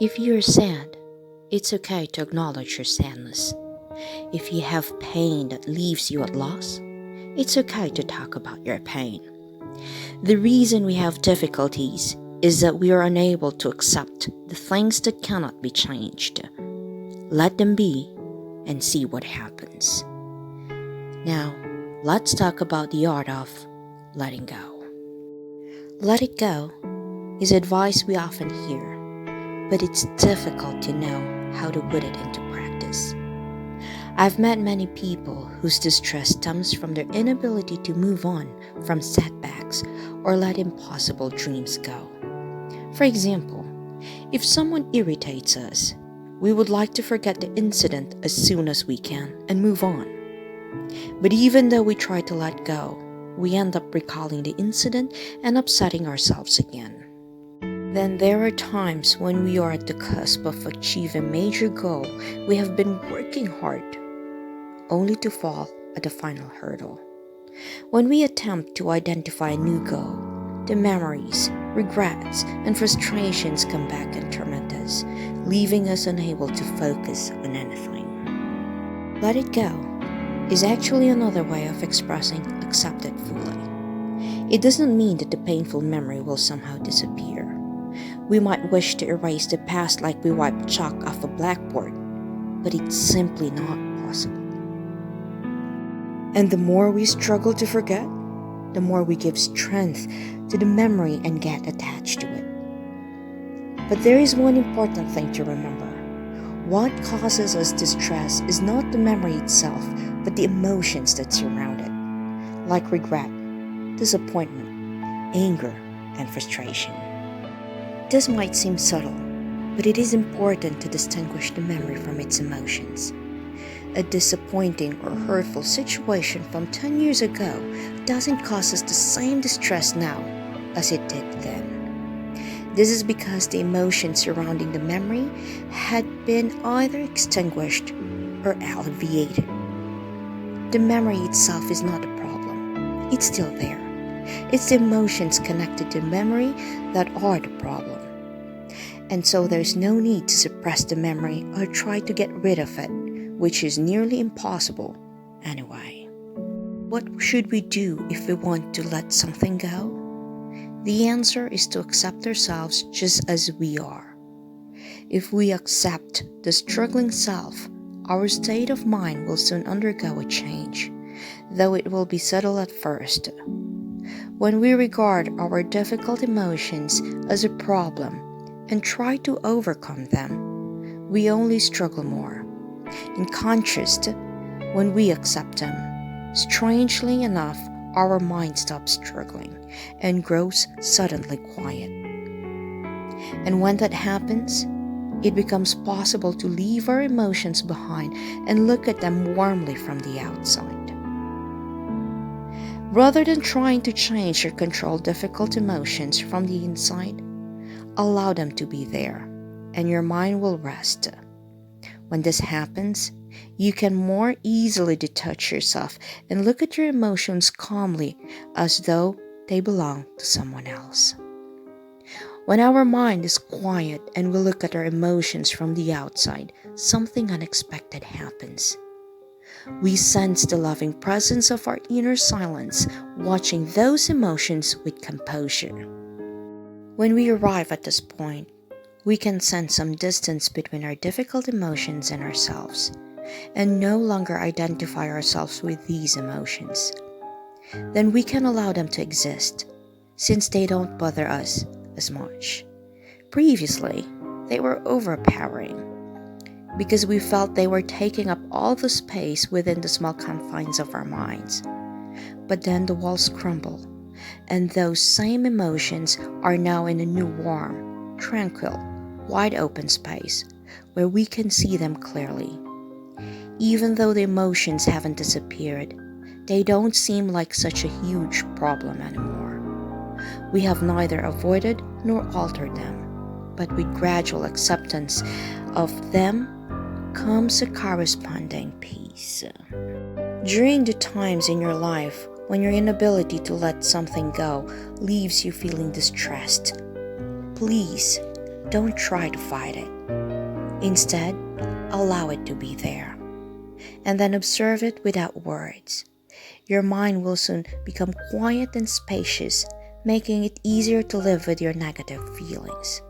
If you're sad, it's okay to acknowledge your sadness. If you have pain that leaves you at loss, it's okay to talk about your pain. The reason we have difficulties is that we are unable to accept the things that cannot be changed. Let them be and see what happens. Now, let's talk about the art of letting go. Let it go is advice we often hear, but it's difficult to know how to put it into practice. I've met many people whose distress stems from their inability to move on from setbacks or let impossible dreams go. For example, if someone irritates us, we would like to forget the incident as soon as we can and move on. But even though we try to let go, we end up recalling the incident and upsetting ourselves again. Then there are times when we are at the cusp of achieving a major goal we have been working hard, only to fall at the final hurdle. When we attempt to identify a new goal, the memories, regrets, and frustrations come back and torment us, leaving us unable to focus on anything. Let it go is actually another way of expressing accept it fully. It doesn't mean that the painful memory will somehow disappear. We might wish to erase the past like we wipe chalk off a blackboard, but it's simply not possible. And the more we struggle to forget, the more we give strength to the memory and get attached to it. But there is one important thing to remember. What causes us distress is not the memory itself, but the emotions that surround it, like regret, disappointment, anger, and frustration. This might seem subtle, but it is important to distinguish the memory from its emotions. A disappointing or hurtful situation from 10 years ago doesn't cause us the same distress now as it did then. This is because the emotions surrounding the memory had been either extinguished or alleviated. The memory itself is not a problem. It's still there. It's the emotions connected to memory that are the problem. And so there's no need to suppress the memory or try to get rid of it, which is nearly impossible anyway. What should we do if we want to let something go? The answer is to accept ourselves just as we are. If we accept the struggling self, our state of mind will soon undergo a change, though it will be subtle at first. When we regard our difficult emotions as a problem and try to overcome them, we only struggle more. In contrast, when we accept them, strangely enough, our mind stops struggling and grows suddenly quiet. And when that happens, it becomes possible to leave our emotions behind and look at them warmly from the outside. Rather than trying to change or control difficult emotions from the inside, allow them to be there, and your mind will rest. When this happens, you can more easily detach yourself and look at your emotions calmly as though they belong to someone else. When our mind is quiet and we look at our emotions from the outside, something unexpected happens. We sense the loving presence of our inner silence, watching those emotions with composure. When we arrive at this point, we can sense some distance between our difficult emotions and ourselves, and no longer identify ourselves with these emotions. Then we can allow them to exist, since they don't bother us as much. Previously, they were overpowering, because we felt they were taking up all the space within the small confines of our minds. But then the walls crumble, and those same emotions are now in a new warm, tranquil, wide open space where we can see them clearly. Even though the emotions haven't disappeared, they don't seem like such a huge problem anymore. We have neither avoided nor altered them, but with gradual acceptance of them comes a corresponding peace. During the times in your life when your inability to let something go leaves you feeling distressed, please don't try to fight it. Instead, allow it to be there. And then observe it without words. Your mind will soon become quiet and spacious, making it easier to live with your negative feelings.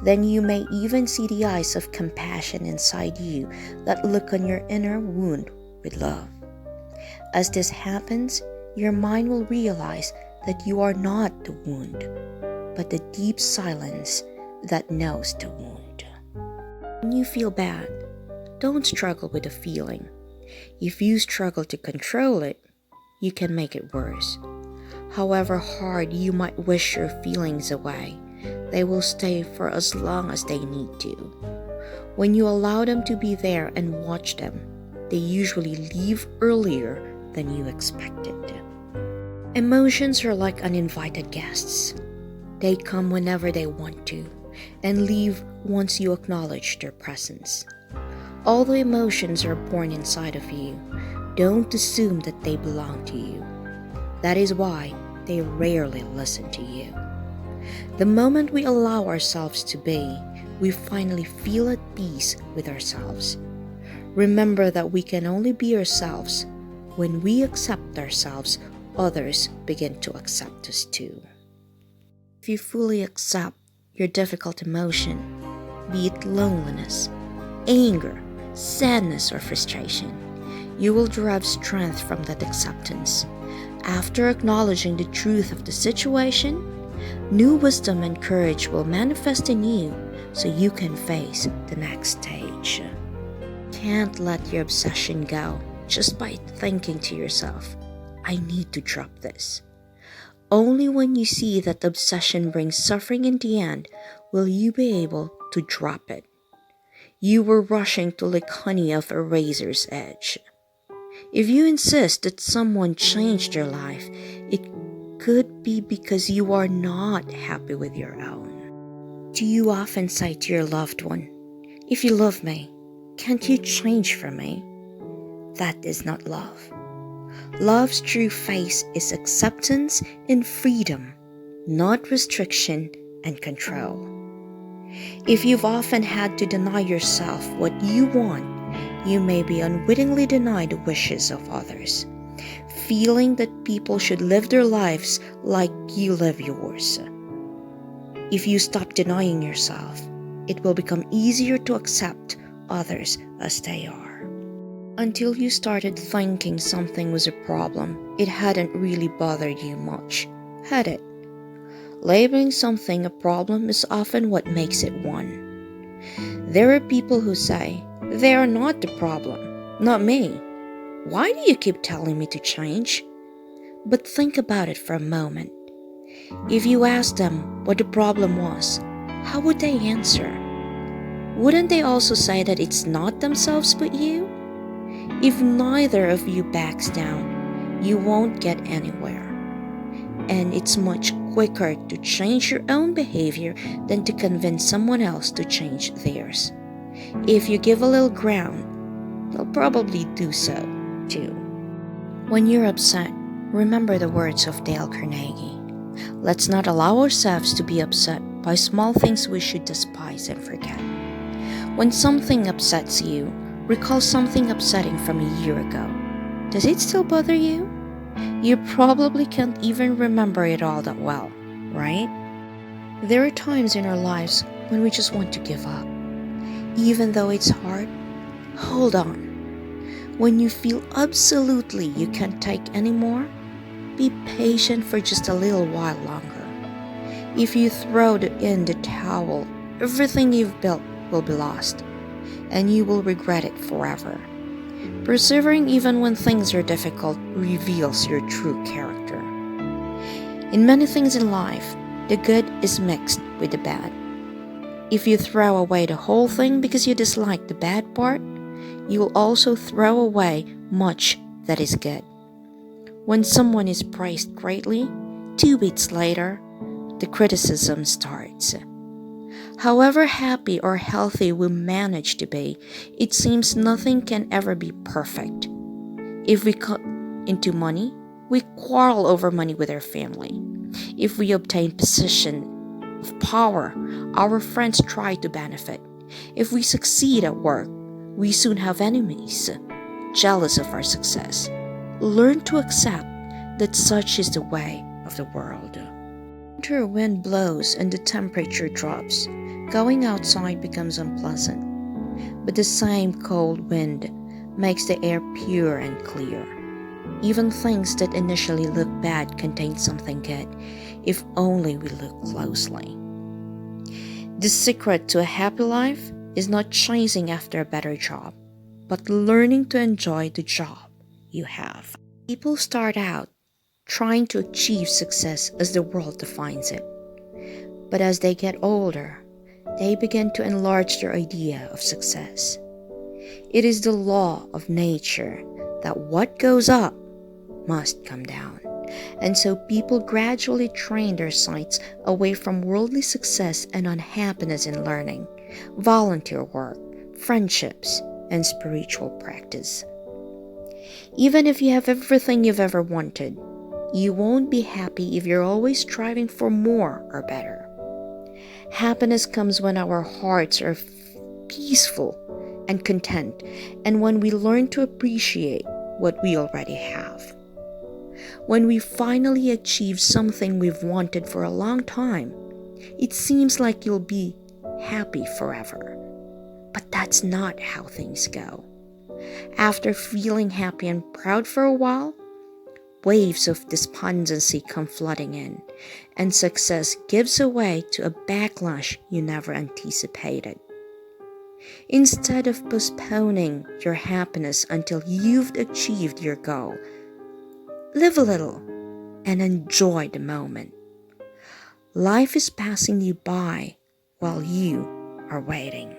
Then you may even see the eyes of compassion inside you that look on your inner wound with love. As this happens, your mind will realize that you are not the wound, but the deep silence that knows the wound. When you feel bad, don't struggle with the feeling. If you struggle to control it, you can make it worse. However hard you might wish your feelings away, they will stay for as long as they need to. When you allow them to be there and watch them, they usually leave earlier than you expected. Emotions are like uninvited guests. They come whenever they want to and leave once you acknowledge their presence. Although emotions are born inside of you, don't assume that they belong to you. That is why they rarely listen to you. The moment we allow ourselves to be, we finally feel at peace with ourselves. Remember that we can only be ourselves. When we accept ourselves, others begin to accept us too. If you fully accept your difficult emotion, be it loneliness, anger, sadness, or frustration, you will derive strength from that acceptance. After acknowledging the truth of the situation, new wisdom and courage will manifest in you so you can face the next stage. Can't let your obsession go just by thinking to yourself, I need to drop this. Only when you see that the obsession brings suffering in the end will you be able to drop it. You were rushing to lick honey off a razor's edge. If you insist that someone changed your life, it could be because you are not happy with your own. Do you often say to your loved one, if you love me, can't you change for me? That is not love. Love's true face is acceptance and freedom, not restriction and control. If you've often had to deny yourself what you want, you may be unwittingly denied the wishes of others, feeling that people should live their lives like you live yours. If you stop denying yourself, it will become easier to accept others as they are. Until you started thinking something was a problem, it hadn't really bothered you much, had it? Labeling something a problem is often what makes it one. There are people who say, they are not the problem, not me. Why do you keep telling me to change? But think about it for a moment. If you asked them what the problem was, how would they answer? Wouldn't they also say that it's not themselves but you? If neither of you backs down, you won't get anywhere. And it's much quicker to change your own behavior than to convince someone else to change theirs. If you give a little ground, they'll probably do so too. When you're upset, remember the words of Dale Carnegie. Let's not allow ourselves to be upset by small things we should despise and forget. When something upsets you, recall something upsetting from a year ago. Does it still bother you? You probably can't even remember it all that well, right? There are times in our lives when we just want to give up. Even though it's hard, hold on. When you feel absolutely you can't take anymore, be patient for just a little while longer. If you throw in the towel, everything you've built will be lost, and you will regret it forever. Persevering even when things are difficult reveals your true character. In many things in life, the good is mixed with the bad. If you throw away the whole thing because you dislike the bad part, you will also throw away much that is good. When someone is praised greatly, 2 beats later, the criticism starts. However happy or healthy we manage to be, it seems nothing can ever be perfect. If we cut into money, we quarrel over money with our family. If we obtain position of power, our friends try to benefit. If we succeed at work, we soon have enemies, jealous of our success. Learn to accept that such is the way of the world. Winter wind blows and the temperature drops. Going outside becomes unpleasant. But the same cold wind makes the air pure and clear. Even things that initially look bad contain something good, if only we look closely. The secret to a happy life is not chasing after a better job, but learning to enjoy the job you have. People start out trying to achieve success as the world defines it. But as they get older, they begin to enlarge their idea of success. It is the law of nature that what goes up must come down. And so people gradually train their sights away from worldly success and on happiness in learning, volunteer work, friendships, and spiritual practice. Even if you have everything you've ever wanted, you won't be happy if you're always striving for more or better. Happiness comes when our hearts are peaceful and content, and when we learn to appreciate what we already have. When we finally achieve something we've wanted for a long time, it seems like you'll be happy forever. But that's not how things go. After feeling happy and proud for a while, waves of despondency come flooding in, and success gives way to a backlash you never anticipated. Instead of postponing your happiness until you've achieved your goal, live a little and enjoy the moment. Life is passing you by while you are waiting.